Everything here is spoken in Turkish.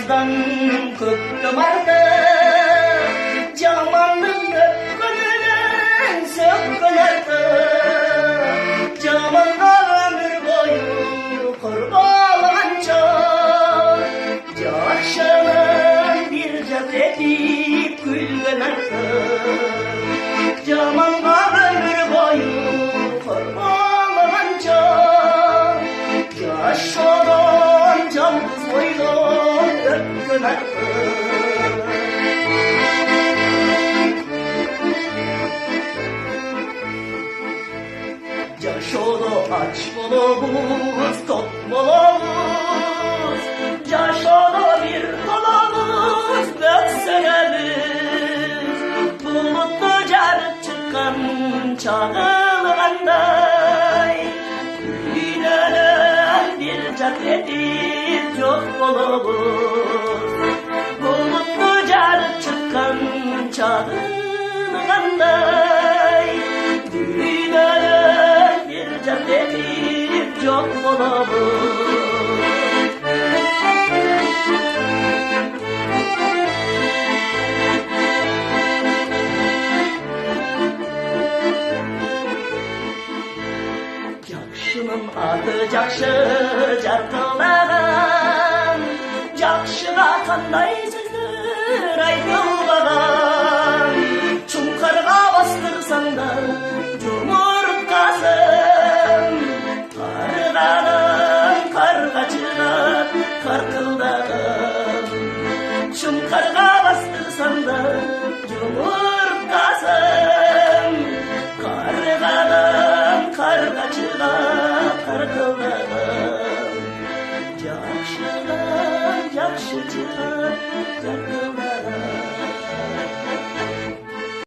Yazdan köktüm artık, Camanın öpkününden sökkün artık. Camanға ömür boyu kurbanca, Жақшының bir жат edip gülgün artık. Camanға ömür boyu kurbanca, Yaşanan yalnız boylum öpkün artık. Yaşadı aç bulumuz, tok bulumuz, Yaşadı bir kolumuz, böksünemiz. Bulutlu jarıp çıkan çağılğanday, Güynönön bir jat edip yok bulumuz. Bulutlu jarıp çıkan çağılğanday, Güynönön bir jat edip yok bulumuz. Жақшының аты жақшы жарқылдаған, Жақшыға қандай сөздер айтылмаған. Шұңқырға бастырсаң да жұмыртқасын, Қарғаның қарғачыға қарқылдаған. Шұңқырға бастырсаң да жұмыртқасын, Қарғаның қарғачыға қарқылдаған. Жақшыдан жақшычы